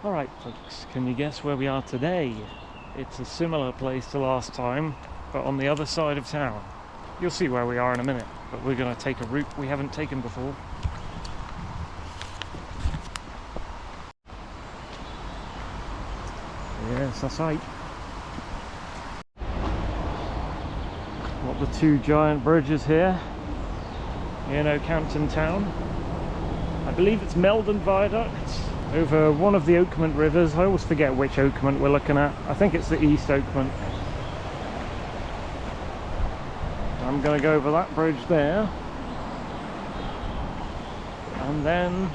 Alright folks, can you guess where we are today? It's a similar place to last time, but on the other side of town. You'll see where we are in a minute, but we're going to take a route we haven't taken before. Yes, that's right. Got the two giant bridges here in Okehampton town. I believe it's Meldon Viaduct over one of the Okehampton rivers. I always forget which Okehampton we're looking at. I think it's the East Okehampton. I'm going to go over that bridge there and then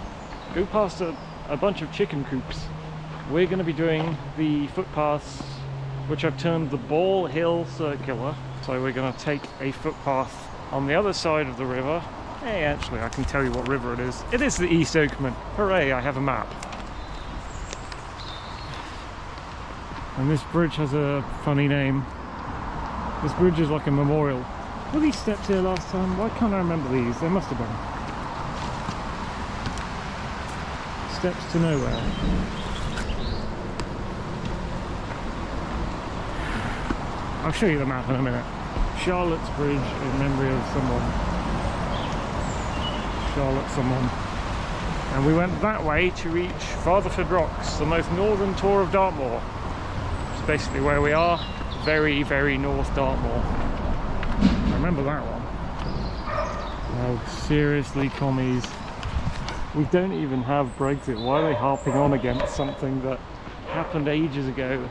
go past a bunch of chicken coops. We're going to be doing the footpaths, which I've termed the Ball Hill Circular. So we're going to take a footpath on the other side of the river. Hey, actually, I can tell you what river it is. It is the East Okehampton. Hooray, I have a map. And this bridge has a funny name. This bridge is like a memorial. Were these steps here last time? Why can't I remember these? There must have been. Steps to nowhere. I'll show you the map in a minute. Charlotte's Bridge in memory of someone. Charlotte someone. And we went that way to reach Fatherford Rocks, the most northern tour of Dartmoor. Which is basically where we are. Very, very north Dartmoor. I remember that one. Oh, seriously, commies. We don't even have Brexit. Why are they harping on against something that happened ages ago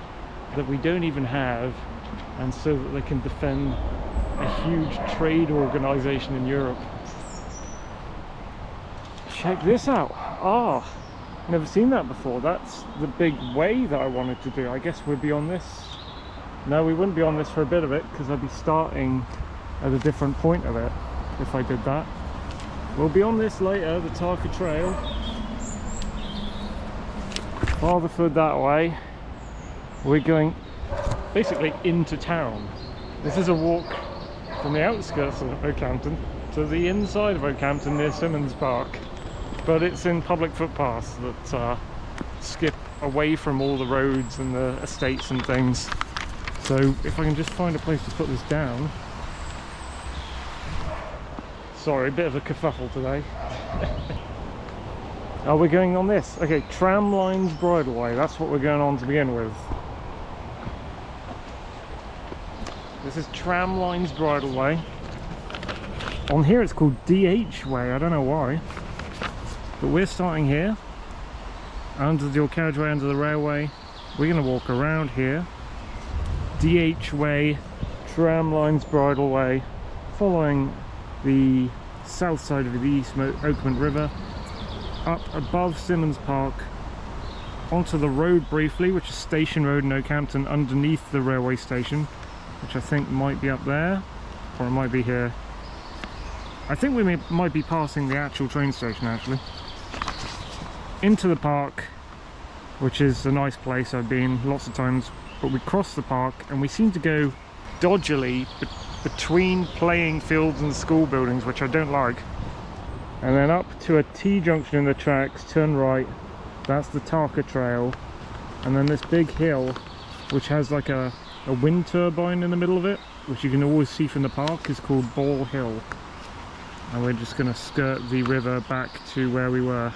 that we don't even have, and so that they can defend a huge trade organisation in Europe? Check this out. Ah, never seen that before. That's the big way that I wanted to do. I guess we'd be on this. No, we wouldn't be on this for a bit of it, because I'd be starting at a different point of it if I did that. We'll be on this later, the Tarka Trail. Fatherford that way. We're going basically into town. This is a walk from the outskirts of Okehampton to the inside of Okehampton near Simmons Park. But it's in public footpaths that skip away from all the roads and the estates and things. So if I can just find a place to put this down. Sorry, a bit of a kerfuffle today. Oh, we're going on this. Okay, Tramlines Bridleway. That's what we're going on to begin with. This is Tramlines Bridleway. On here it's called DH Way. I don't know why. But we're starting here. Under the carriageway, under the railway. We're going to walk around here. DH Way, Tramlines Bridleway, following the south side of the East Okehampton River, up above Simmons Park, onto the road briefly, which is Station Road in Okehampton, underneath the railway station, which I think might be up there, or it might be here. I think we might be passing the actual train station actually. Into the park, which is a nice place. I've been lots of times, but we cross the park and we seem to go dodgily between playing fields and school buildings, which I don't like, and then up to a T-junction in the tracks, turn right. That's the Tarka Trail, and then this big hill which has like a wind turbine in the middle of it, which you can always see from the park, is called Ball Hill. And we're just going to skirt the river back to where we were.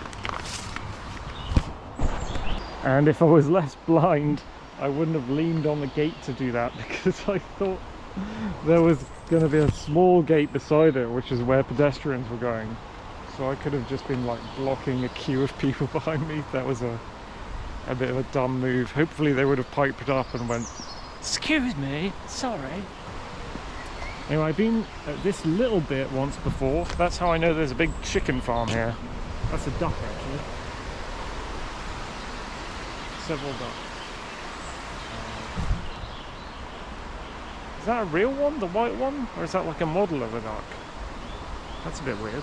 And if I was less blind, I wouldn't have leaned on the gate to do that, because I thought there was going to be a small gate beside it, which is where pedestrians were going. So I could have just been like blocking a queue of people behind me. That was a bit of a dumb move. Hopefully they would have piped up and went, "Excuse me, sorry." Anyway, I've been at this little bit once before. That's how I know there's a big chicken farm here. That's a duck actually. Several ducks. Is that a real one, the white one? Or is that like a model of a duck? That's a bit weird.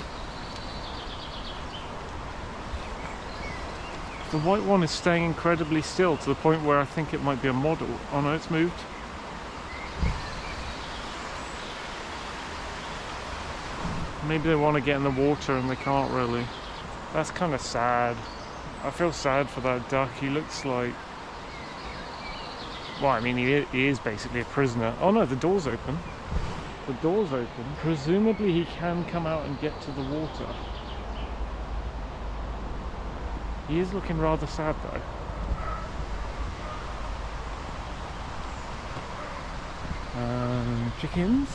The white one is staying incredibly still to the point where I think it might be a model. Oh no, it's moved. Maybe they want to get in the water and they can't really. That's kind of sad. I feel sad for that duck. He looks like... Well, I mean, he is basically a prisoner. Oh no, the door's open. The door's open. Presumably he can come out and get to the water. He is looking rather sad though. Chickens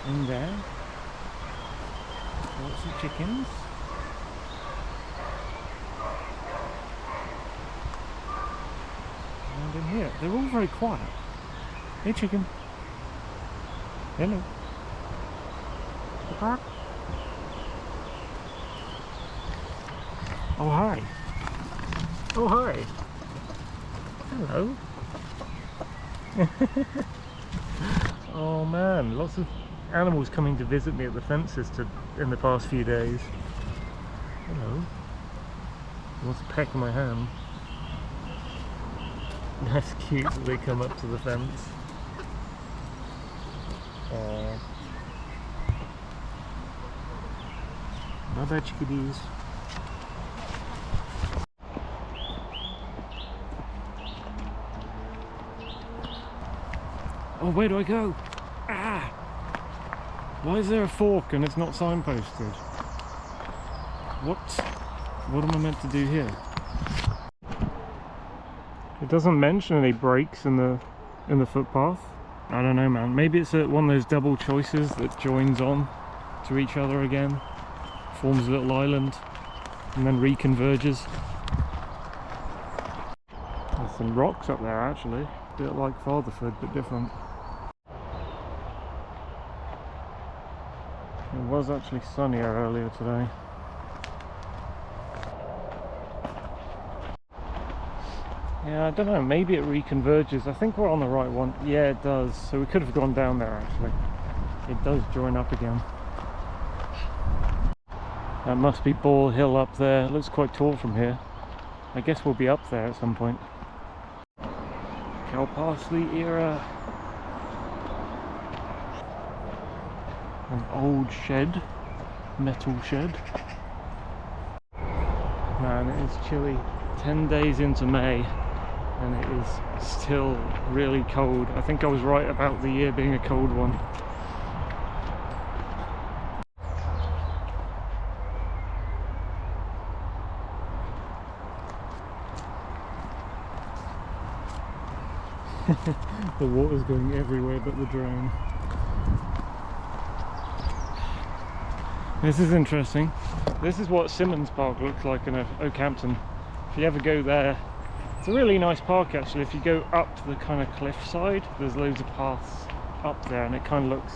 in there. Lots of chickens. And in here, they're all very quiet. Hey chicken. Hello. Oh hi. Oh hi. Hello. Oh man, lots of animals coming to visit me at the fences in the past few days. Hello. He wants to peck my hand. That's cute that they come up to the fence. Aww. Mother chickadees. Oh, where do I go? Ah! Why is there a fork and it's not signposted? What am I meant to do here? It doesn't mention any breaks in the footpath. I don't know, man. Maybe it's one of those double choices that joins on to each other again, forms a little island, and then reconverges. There's some rocks up there actually, a bit like Fatherford but different. It was actually sunnier earlier today. Yeah, I don't know, maybe it reconverges. I think we're on the right one. Yeah, it does. So we could have gone down there actually. It does join up again. That must be Ball Hill up there. It looks quite tall from here. I guess we'll be up there at some point. Cow parsley era. An old shed. Metal shed. Man, it is chilly. 10 days into May. And it is still really cold. I think I was right about the year being a cold one. The water's going everywhere but the drone. This is interesting. This is what Simmons Park looks like in Okehampton. If you ever go there, it's a really nice park actually. If you go up the kind of cliff side, there's loads of paths up there and it kind of looks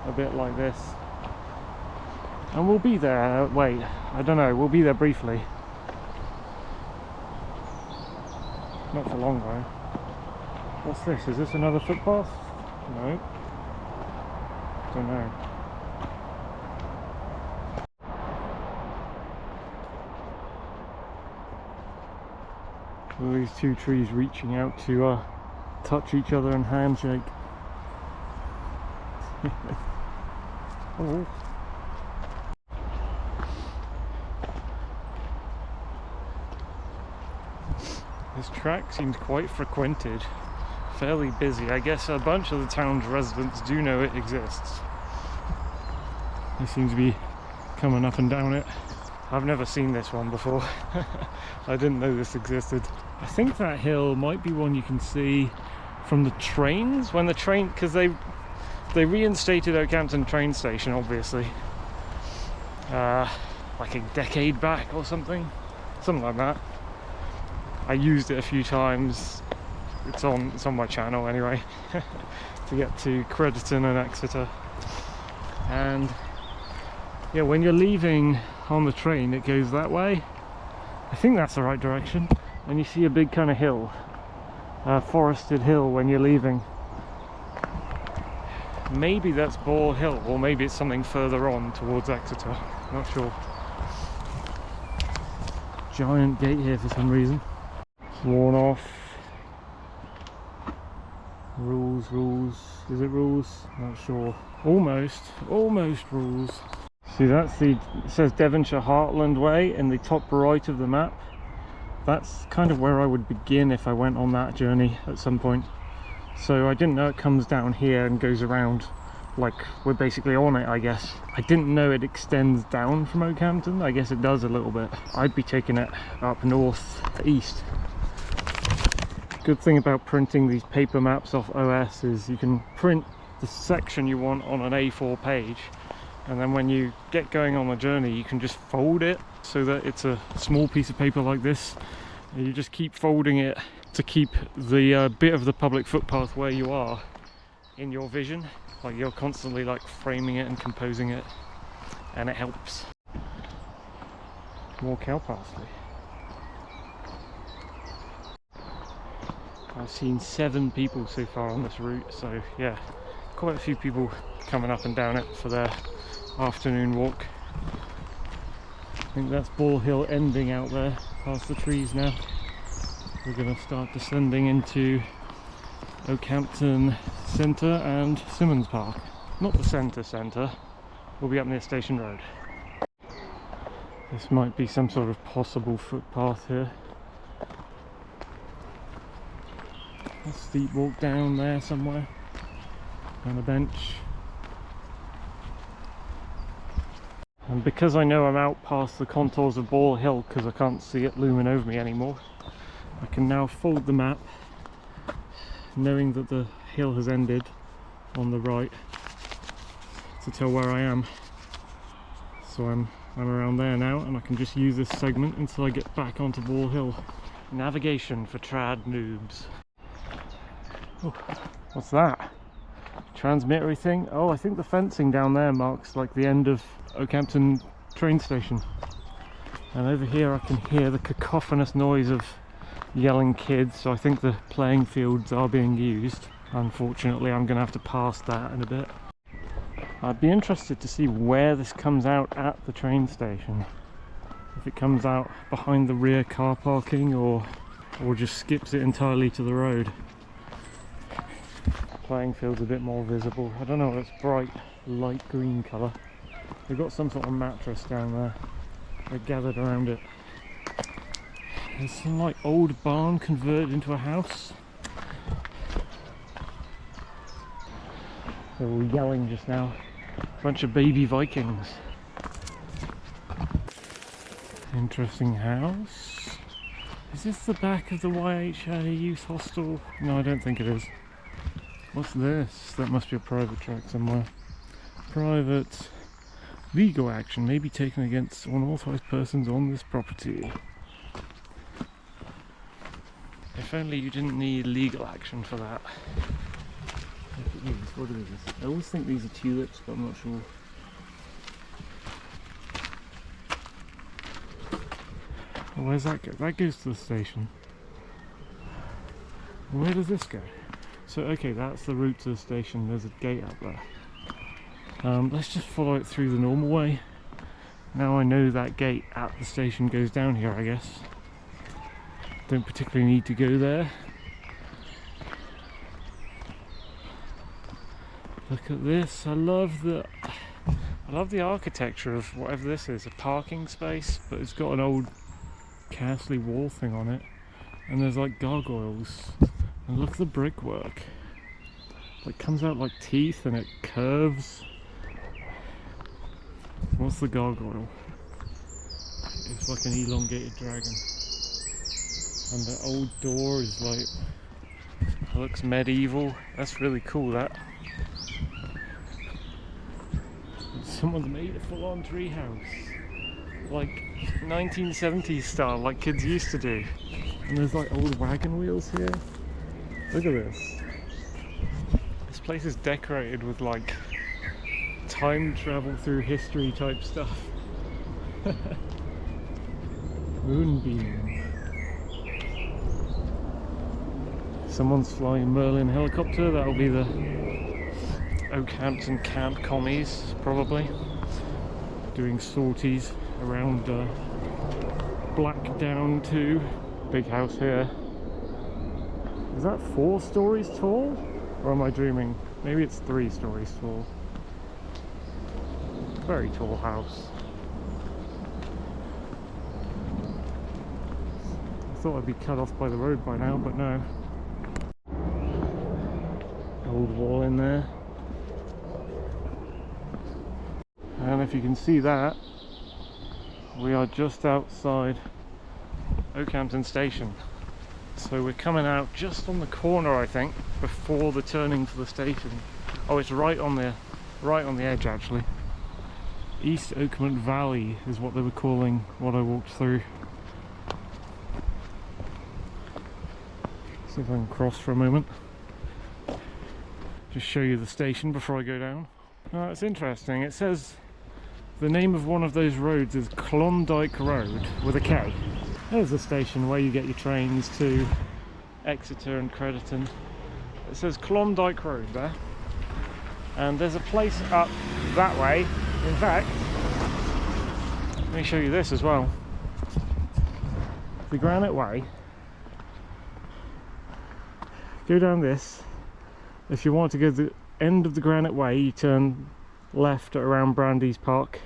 a bit like this. And we'll be there, wait, I don't know, we'll be there briefly. Not for long though. What's this? Is this another footpath? No. Don't know. Well, these two trees reaching out to touch each other and handshake. Oh. This track seems quite frequented, fairly busy. I guess a bunch of the town's residents do know it exists. They seem to be coming up and down it. I've never seen this one before. I didn't know this existed. I think that hill might be one you can see from the trains, when the train, because they reinstated Okehampton train station obviously like a decade back or something like that. I used it a few times. It's on my channel anyway to get to Crediton and Exeter. And yeah, when you're leaving on the train it goes that way. I think that's the right direction, and you see a big kind of hill, forested hill when you're leaving. Maybe that's Ball Hill, or maybe it's something further on towards Exeter, not sure. Giant gate here for some reason. Worn off. Rules, is it rules? Not sure. Almost rules. See, it says Devonshire Heartland Way in the top right of the map. That's kind of where I would begin if I went on that journey at some point. So I didn't know it comes down here and goes around, like we're basically on it, I guess. I didn't know it extends down from Okehampton. I guess it does a little bit. I'd be taking it up north east. Good thing about printing these paper maps off OS is you can print the section you want on an A4 page, and then when you get going on the journey you can just fold it so that it's a small piece of paper like this, and you just keep folding it to keep the bit of the public footpath where you are in your vision. Like you're constantly like framing it and composing it, and it helps. More cow parsley. I've seen 7 people so far on this route, so yeah, quite a few people coming up and down it for their afternoon walk. I think that's Ball Hill ending out there past the trees now. We're going to start descending into Okehampton Centre and Simmons Park. Not the centre, we'll be up near Station Road. This might be some sort of possible footpath here. A steep walk down there somewhere, on a bench. And because I know I'm out past the contours of Ball Hill, because I can't see it looming over me anymore, I can now fold the map, knowing that the hill has ended on the right, to tell where I am. So I'm around there now, and I can just use this segment until I get back onto Ball Hill. Navigation for trad noobs. Oh, what's that? Transmittery thing? Oh, I think the fencing down there marks like the end of Okehampton train station. And over here I can hear the cacophonous noise of yelling kids, so I think the playing fields are being used. Unfortunately, I'm going to have to pass that in a bit. I'd be interested to see where this comes out at the train station. If it comes out behind the rear car parking, or just skips it entirely to the road. Playing field's a bit more visible. I don't know, it's bright light green colour. They've got some sort of mattress down there. They're gathered around it. There's some like old barn converted into a house. They were yelling just now. Bunch of baby Vikings. Interesting house. Is this the back of the YHA youth hostel? No, I don't think it is. What's this? That must be a private track somewhere. Private. Legal action may be taken against unauthorised persons on this property. If only you didn't need legal action for that. What are these? I always think these are tulips, but I'm not sure. Oh, where's that go? That goes to the station. Where does this go? So, okay, that's the route to the station. There's a gate up there. Let's just follow it through the normal way. Now I know that gate at the station goes down here, I guess. Don't particularly need to go there. Look at this. I love the architecture of whatever this is. A parking space, but it's got an old castle wall thing on it. And there's like gargoyles. And look at the brickwork. It comes out like teeth and it curves. What's the gargoyle? It's like an elongated dragon. And the old door is like, looks medieval. That's really cool, that. Someone's made a full-on treehouse. Like 1970s style, like kids used to do. And there's like old wagon wheels here. Look at this. This place is decorated with like time travel through history type stuff. Moonbeam. Someone's flying Merlin helicopter. That'll be the Okehampton camp commies, probably. Doing sorties around Blackdown 2. Big house here. Is that 4 stories tall? Or am I dreaming? Maybe it's 3 stories tall. Very tall house. I thought I'd be cut off by the road by now, but no. Old wall in there. And if you can see that, we are just outside Okehampton station. So we're coming out just on the corner, I think, before the turning for the station. Oh, it's right on the edge actually. East Okehampton Valley is what they were calling what I walked through. See if I can cross for a moment. Just show you the station before I go down. It's interesting. It says the name of one of those roads is Klondike Road with a K. There's the station where you get your trains to Exeter and Crediton. It says Klondike Road there. And there's a place up that way. In fact, let me show you this as well. The Granite Way. Go down this. If you want to go to the end of the Granite Way, you turn left at around Brandy's Park.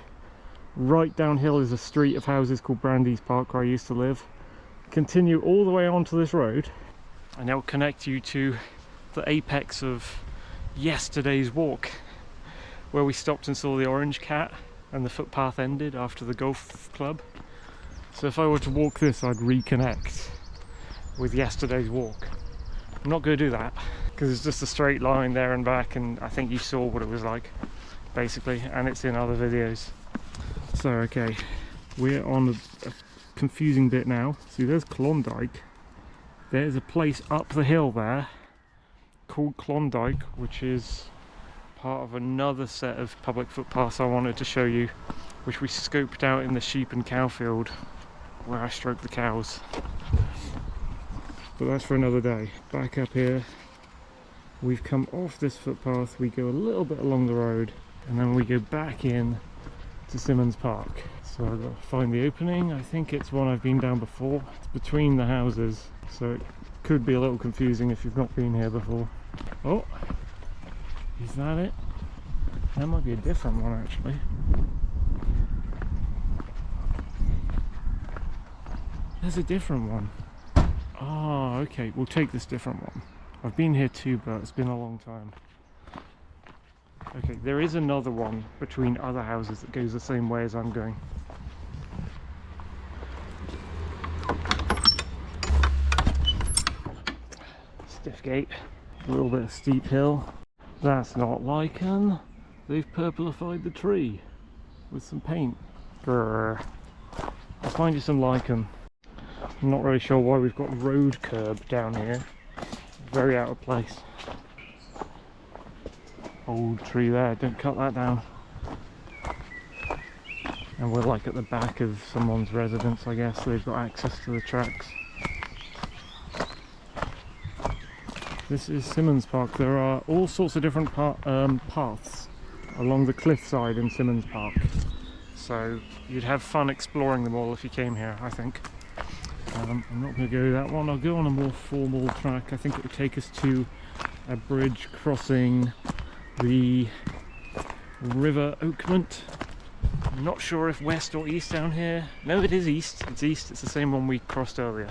Right downhill is a street of houses called Brandy's Park, where I used to live. Continue all the way onto this road, and it'll connect you to the apex of yesterday's walk, where we stopped and saw the orange cat and the footpath ended after the golf club. So if I were to walk this, I'd reconnect with yesterday's walk. I'm not going to do that because it's just a straight line there and back, and I think you saw what it was like basically, and it's in other videos. So okay, we're on a confusing bit now. See, there's Klondike. There's a place up the hill there called Klondike, which is part of another set of public footpaths I wanted to show you, which we scoped out in the sheep and cow field where I stroke the cows. But that's for another day. Back up here, we've come off this footpath, we go a little bit along the road, and then we go back in to Simmons Park. So I've got to find the opening. I think it's one I've been down before. It's between the houses, so it could be a little confusing if you've not been here before. Oh, is that it? That might be a different one actually. There's a different one. Oh, okay, we'll take this different one. I've been here too, but it's been a long time. Okay, there is another one between other houses that goes the same way as I'm going. Stiff gate, a little bit of steep hill. That's not lichen. They've purplified the tree with some paint. Grrr. I'll find you some lichen. I'm not really sure why we've got road curb down here. Very out of place. Old tree there, don't cut that down. And we're like at the back of someone's residence, I guess. They've got access to the tracks. This is Simmons Park. There are all sorts of different paths along the cliffside in Simmons Park. So you'd have fun exploring them all if you came here, I think. I'm not going to go that one. I'll go on a more formal track. I think it would take us to a bridge crossing the River Oakmont. I'm not sure if west or east down here. No, it is east. It's east. It's the same one we crossed earlier.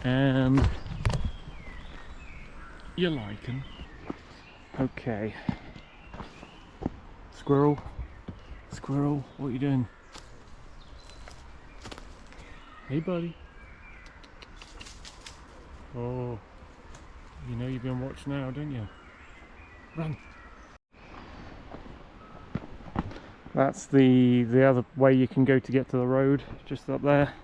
And you liking? Okay. Squirrel. Squirrel, what are you doing? Hey buddy. Oh, you know you've been watched now, don't you? Run. That's the other way you can go to get to the road, just up there.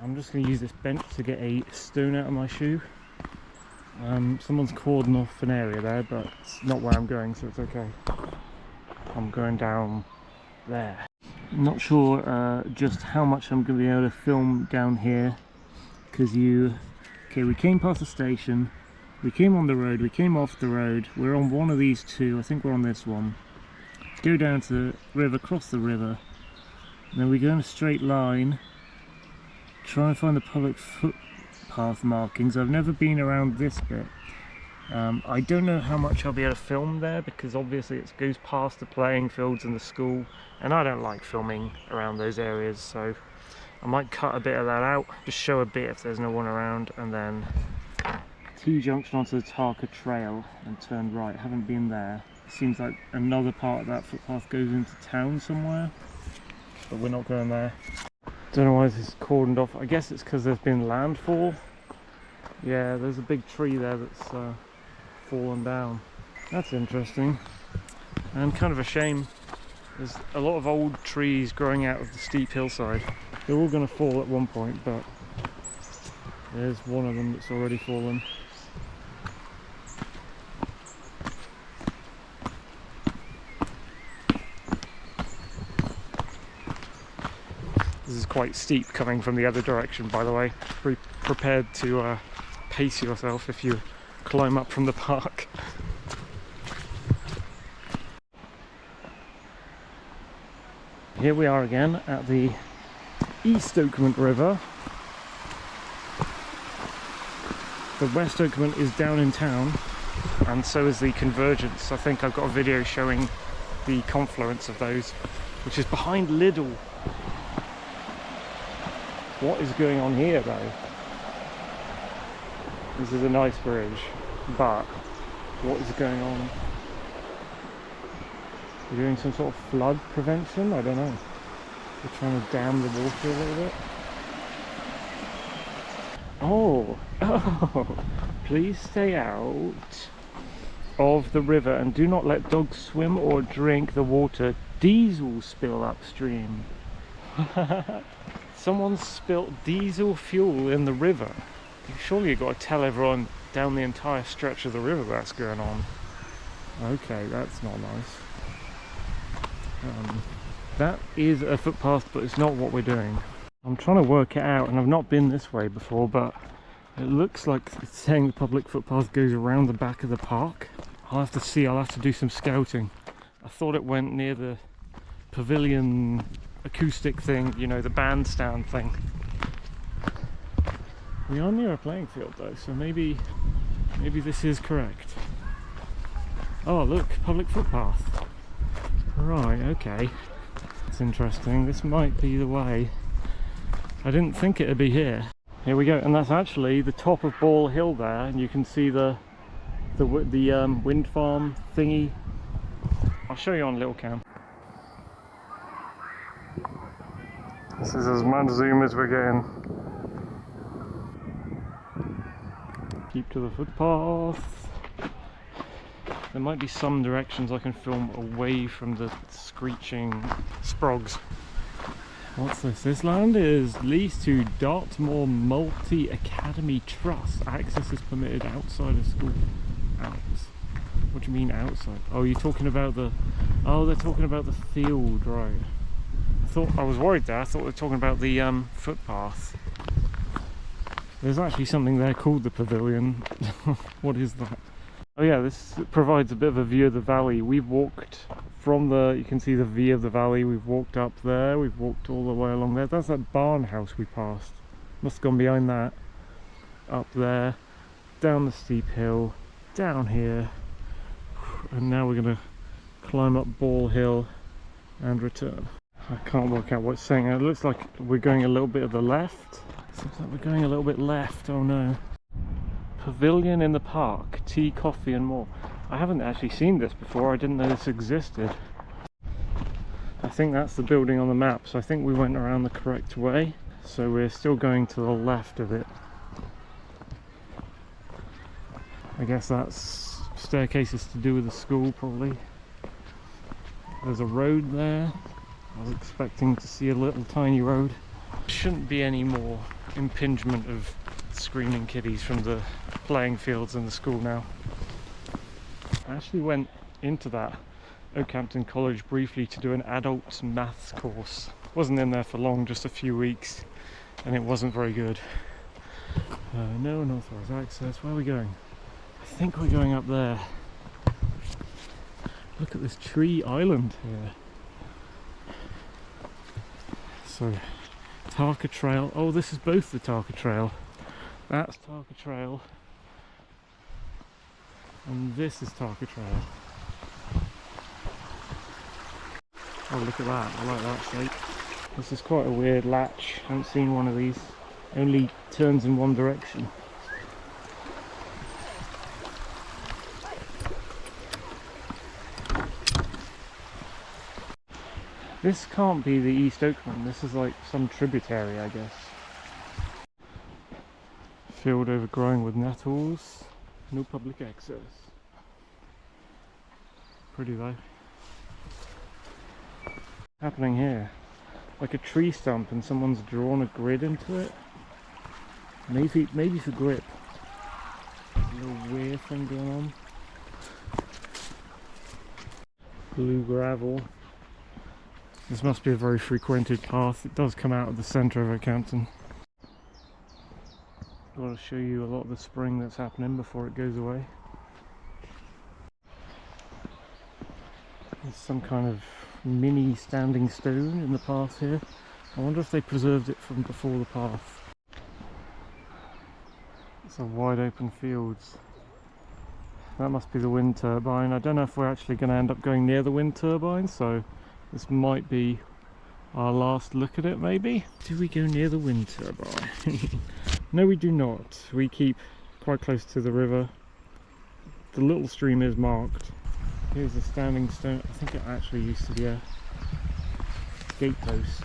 I'm just going to use this bench to get a stone out of my shoe. Someone's cordoned off an area there, but it's not where I'm going, so it's okay. I'm going down there. I'm not sure just how much I'm going to be able to film down here, because we came past the station, we came on the road, we came off the road, we're on one of these two, I think we're on this one. Go down to the river, cross the river, and then we go in a straight line, try and find the public footpath markings. I've never been around this bit, I don't know how much I'll be able to film there because obviously it goes past the playing fields and the school, and I don't like filming around those areas, so I might cut a bit of that out, just show a bit if there's no one around, and then T-junction onto the Tarka Trail and turn right. Haven't been there. Seems like another part of that footpath goes into town somewhere, but we're not going there. Don't know why this is cordoned off. I guess it's because there's been landfall. Yeah, there's a big tree there that's fallen down. That's interesting and kind of a shame. There's a lot of old trees growing out of the steep hillside. They're all going to fall at one point, but there's one of them that's already fallen. This is quite steep coming from the other direction, by the way. Be prepared to pace yourself if you climb up from the park. Here we are again at the East Okehampton River. The West Okehampton is down in town, and so is the convergence. I think I've got a video showing the confluence of those, which is behind Lidl. What is going on here though? This is a nice bridge, but what is going on? We're doing some sort of flood prevention? I don't know. We're trying to dam the water a little bit. Oh, please stay out of the river and do not let dogs swim or drink the water. Diesel spill upstream. Someone spilt diesel fuel in the river. Surely you've got to tell everyone down the entire stretch of the river that's going on. Okay, that's not nice. That is a footpath, but it's not what we're doing. I'm trying to work it out, and I've not been this way before, but it looks like it's saying the public footpath goes around the back of the park. I'll have to see, I'll have to do some scouting. I thought it went near the pavilion acoustic thing, you know, the bandstand thing. We are near a playing field though, so maybe this is correct. Oh look, public footpath. Right, okay. That's interesting. This might be the way. I didn't think it'd be here. Here we go, and that's actually the top of Ball Hill there, and you can see the wind farm thingy. I'll show you on little cam. This is as much zoom as we're getting. Keep to the footpath. There might be some directions I can film away from the screeching sprogs. What's this? This land is leased to Dartmoor Multi-Academy Trust. Access is permitted outside of school hours. What do you mean outside? Oh, you're talking about the... Oh, they're talking about the field, right. I was worried there. I thought they were talking about the footpath. There's actually something there called the pavilion. What is that? Oh yeah, this provides a bit of a view of the valley. We've walked from you can see the view of the valley. We've walked up there, we've walked all the way along there. That's that barn house we passed. Must have gone behind that. Up there, down the steep hill, down here. And now we're going to climb up Ball Hill and return. I can't work out what it's saying. It looks like we're going a little bit of the left. Seems like we're going a little bit left. Oh no. Pavilion in the park, tea, coffee and more. I haven't actually seen this before. I didn't know this existed. I think that's the building on the map, so I think we went around the correct way. So we're still going to the left of it. I guess that's staircases to do with the school probably. There's a road there. I was expecting to see a little tiny road. Shouldn't be any more impingement of screaming kiddies from the playing fields in the school now. I actually went into that Okehampton College briefly to do an adult maths course. Wasn't in there for long, just a few weeks, and it wasn't very good. No unauthorized access. Where are we going? I think we're going up there. Look at this tree island here. So, Tarka Trail. Oh, this is both the Tarka Trail. That's Tarka Trail. And this is Tarka Trail. Oh, look at that, I like that shape. This is quite a weird latch, I haven't seen one of these. Only turns in one direction. This can't be the East Oakland, this is like some tributary, I guess. Field overgrowing with nettles, no public access. Pretty though. Happening here? Like a tree stump and someone's drawn a grid into it. Maybe for grip. A little weird thing going on. Blue gravel. This must be a very frequented path. It does come out of the centre of Okehampton. I want to show you a lot of the spring that's happening before it goes away. There's some kind of mini standing stone in the path here. I wonder if they preserved it from before the path. It's a wide open fields. That must be the wind turbine. I don't know if we're actually going to end up going near the wind turbine, so this might be our last look at it maybe. Do we go near the wind turbine? No, we do not. We keep quite close to the river. The little stream is marked. Here's a standing stone. I think it actually used to be a gate post.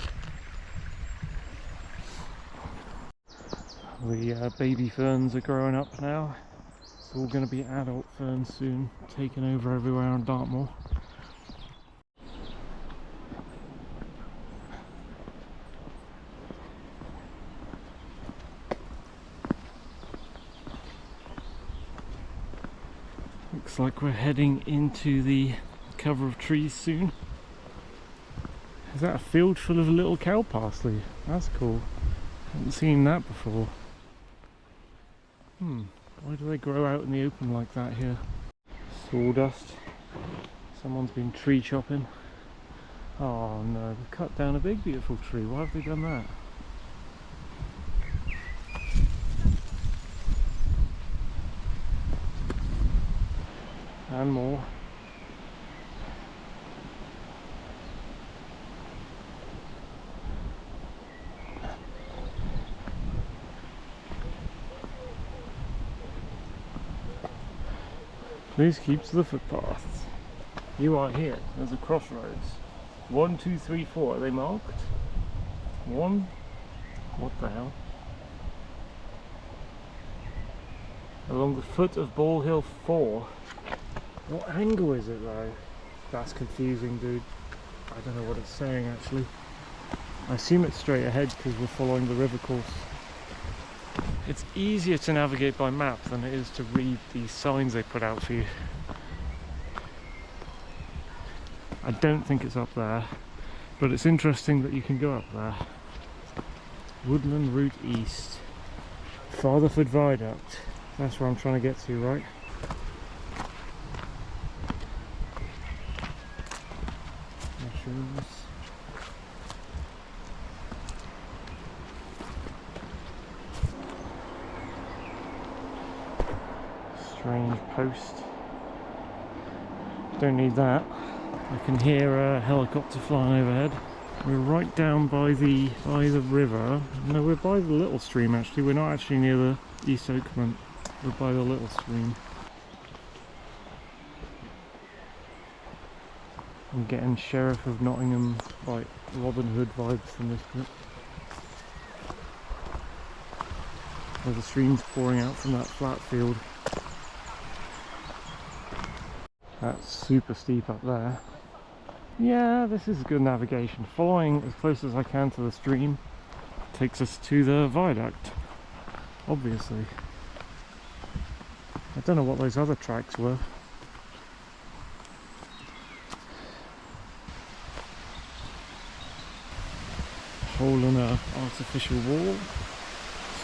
The baby ferns are growing up now. It's all going to be adult ferns soon, taking over everywhere on Dartmoor. Looks like we're heading into the cover of trees soon. Is that a field full of little cow parsley? That's cool. Haven't seen that before. Why do they grow out in the open like that here? Sawdust. Someone's been tree chopping. Oh no, they've cut down a big beautiful tree. Why have they done that? And more. Please keep to the footpaths. You are here. There's a crossroads. 1, 2, 3, 4. Are they marked? 1. What the hell? Along the foot of Ball Hill 4. What angle is it though? That's confusing, dude. I don't know what it's saying actually. I assume it's straight ahead because we're following the river course. It's easier to navigate by map than it is to read these signs they put out for you. I don't think it's up there, but it's interesting that you can go up there. Woodland Route East. Fatherford Viaduct. That's where I'm trying to get to, right? Mushrooms. Strange post. Don't need that. I can hear a helicopter flying overhead. We're right down by the river. No, we're by the little stream actually. We're not actually near the East Oakland. We're by the little stream. I'm getting Sheriff of Nottingham, like Robin Hood vibes from this bit. Where the stream's pouring out from that flat field. That's super steep up there. Yeah, this is good navigation. Following as close as I can to the stream takes us to the viaduct, obviously. I don't know what those other tracks were. Hole in an artificial wall.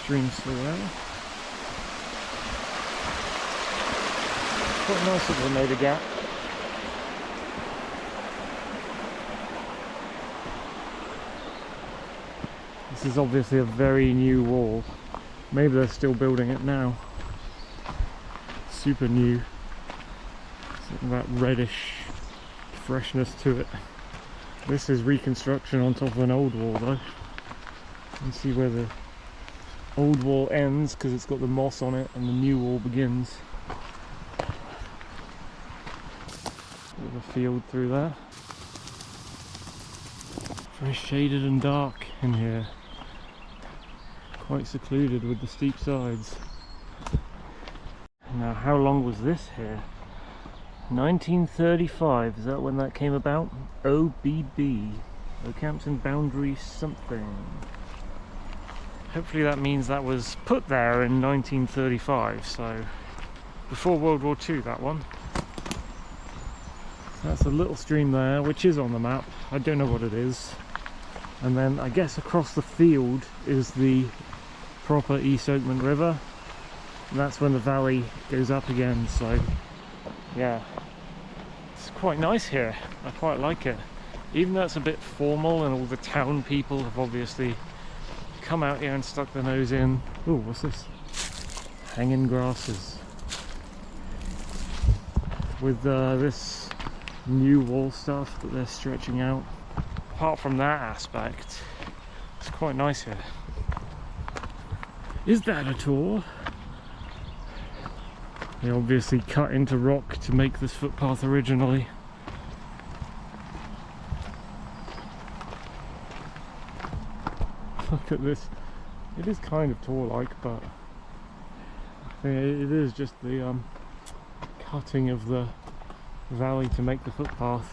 Stream still there. Quite nice that they made a gap. This is obviously a very new wall. Maybe they're still building it now. Super new. That reddish freshness to it. This is reconstruction on top of an old wall though. You can see where the old wall ends because it's got the moss on it and the new wall begins. Bit of a field through there. Very shaded and dark in here. Quite secluded with the steep sides. Now how long was this here? 1935, is that when that came about? OBB, Okehampton Boundary something. Hopefully that means that was put there in 1935, so before World War II, that one. That's a little stream there, which is on the map. I don't know what it is. And then I guess across the field is the proper East Oakman River. And that's when the valley goes up again, so yeah. It's quite nice here. I quite like it. Even though it's a bit formal and all the town people have obviously come out here and stuck their nose in. Oh, what's this? Hanging grasses. With this new wall stuff that they're stretching out. Apart from that aspect, it's quite nice here. Is that a tour? They obviously cut into rock to make this footpath originally. Look at this. It is kind of tour-like, but I think it is just the cutting of the valley to make the footpath.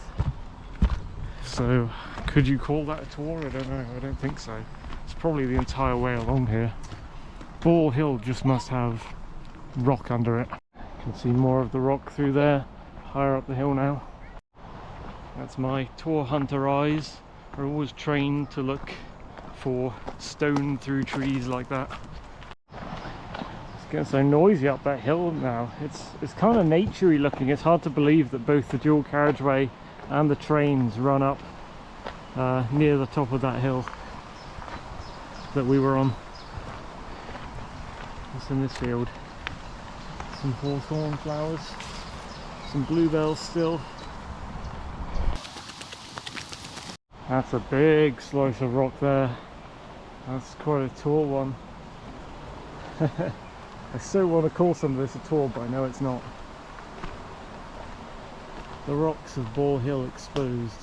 So, could you call that a tour? I don't know. I don't think so. It's probably the entire way along here. Ball Hill just must have rock under it. You can see more of the rock through there, higher up the hill now. That's my tour hunter eyes. Are always trained to look for stone through trees like that. It's getting so noisy up that hill now. It's kind of naturey looking. It's hard to believe that both the dual carriageway and the trains run up near the top of that hill that we were on. What's in this field? Some hawthorn flowers, some bluebells still. That's a big slice of rock there. That's quite a tall one. I so want to call some of this a tour, but I know it's not. The rocks of Ball Hill exposed.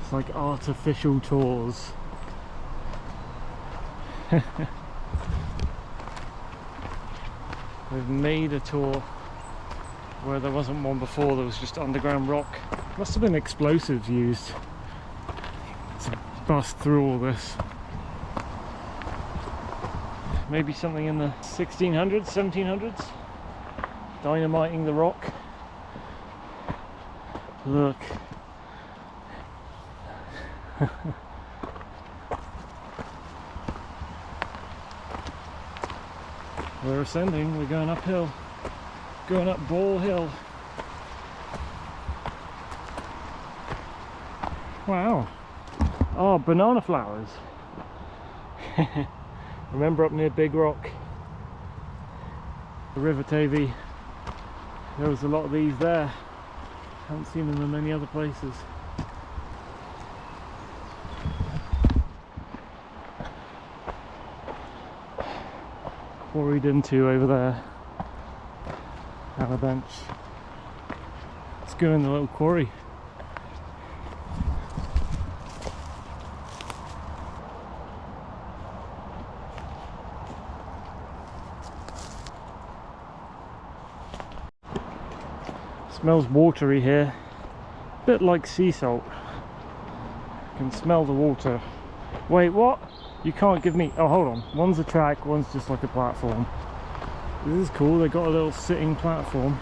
It's like artificial tours. They've made a tour where there wasn't one before. There was just underground rock. Must have been explosives used to bust through all this. Maybe something in the 1600s, 1700s, dynamiting the rock. Look. We're ascending, we're going uphill, going up Ball Hill. Wow. Oh, banana flowers. Remember up near Big Rock, the River Tavy, there was a lot of these there. Haven't seen them in many other places. Quarried into over there at a bench. Let's go in the little quarry. Smells watery here, a bit like sea salt. I can smell the water. Wait, what? You can't give me... Oh, hold on. One's a track, one's just like a platform. This is cool. They got a little sitting platform.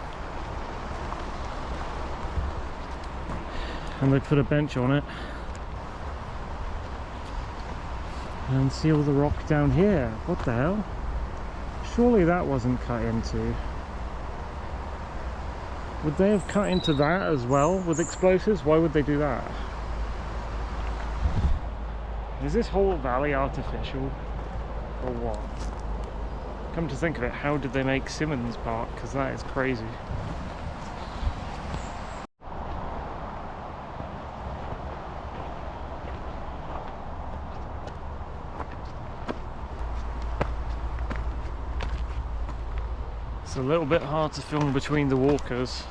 And they put a bench on it. And see all the rock down here. What the hell? Surely that wasn't cut into. Would they have cut into that as well with explosives? Why would they do that? Is this whole valley artificial or what? Come to think of it, how did they make Simmons Park? Because that is crazy. It's a little bit hard to film between the walkers.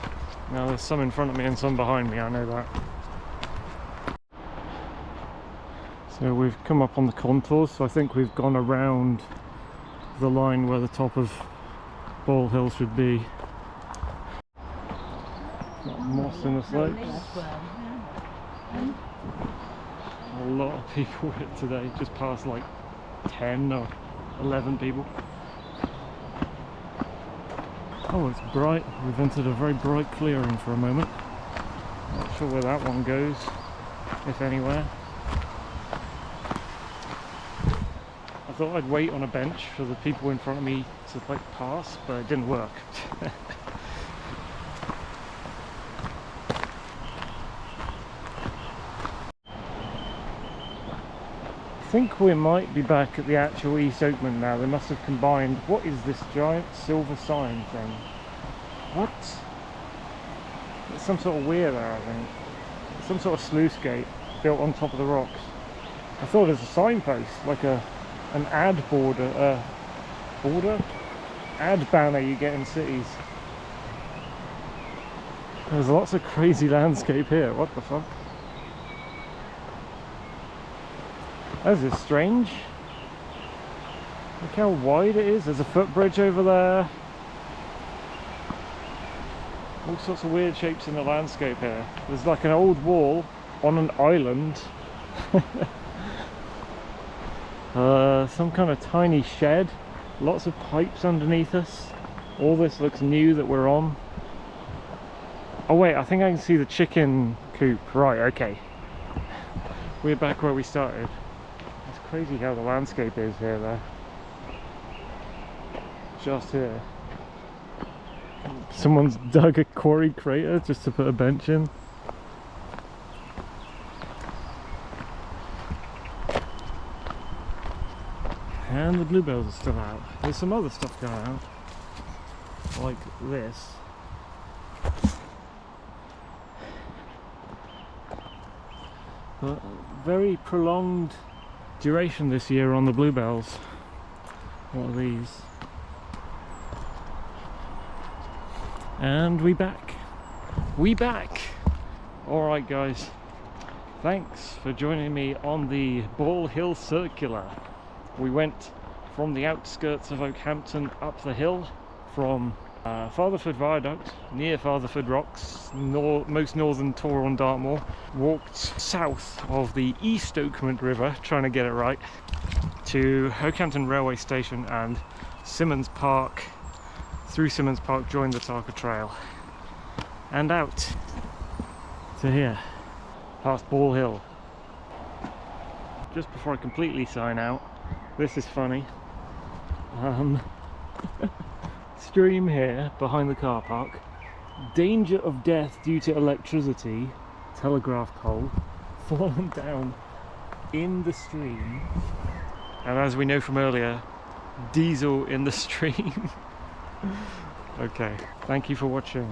Now there's some in front of me and some behind me, I know that. So we've come up on the contours, so I think we've gone around the line where the top of Ball Hill should be. Got moss in the slopes. A lot of people here today, just past like 10 or 11 people. Oh, it's bright. We've entered a very bright clearing for a moment. Not sure where that one goes, if anywhere. I thought I'd wait on a bench for the people in front of me to like pass, but it didn't work. I think we might be back at the actual East Oakman now. They must have combined. What is this giant silver sign thing? What? It's some sort of weir there, I think. Some sort of sluice gate built on top of the rocks. I thought it was a signpost, like an ad border, ad banner you get in cities. There's lots of crazy landscape here. What the fuck? That is strange. Look how wide it is. There's a footbridge over there. All sorts of weird shapes in the landscape here. There's like an old wall on an island. Some kind of tiny shed. Lots of pipes underneath us. All this looks new that we're on. Oh wait, I think I can see the chicken coop. Right, okay. We're back where we started. It's crazy how the landscape is here though. Just here. Someone's dug a quarry crater just to put a bench in. And the bluebells are still out. There's some other stuff going out, like this. But very prolonged duration this year on the bluebells. What are these? And we back. Alright guys, thanks for joining me on the Ball Hill Circular. We went from the outskirts of Okehampton up the hill from Fatherford Viaduct, near Fatherford Rocks, most northern tor on Dartmoor. Walked south of the East Oakman River, trying to get it right, to Okehampton Railway Station and Simmons Park. Through Simmons Park, joined the Tarka Trail, and out to here, past Ball Hill. Just before I completely sign out, this is funny. Stream here behind the car park. Danger of death due to electricity. Telegraph pole fallen down in the stream. And as we know from earlier, diesel in the stream. Okay, thank you for watching.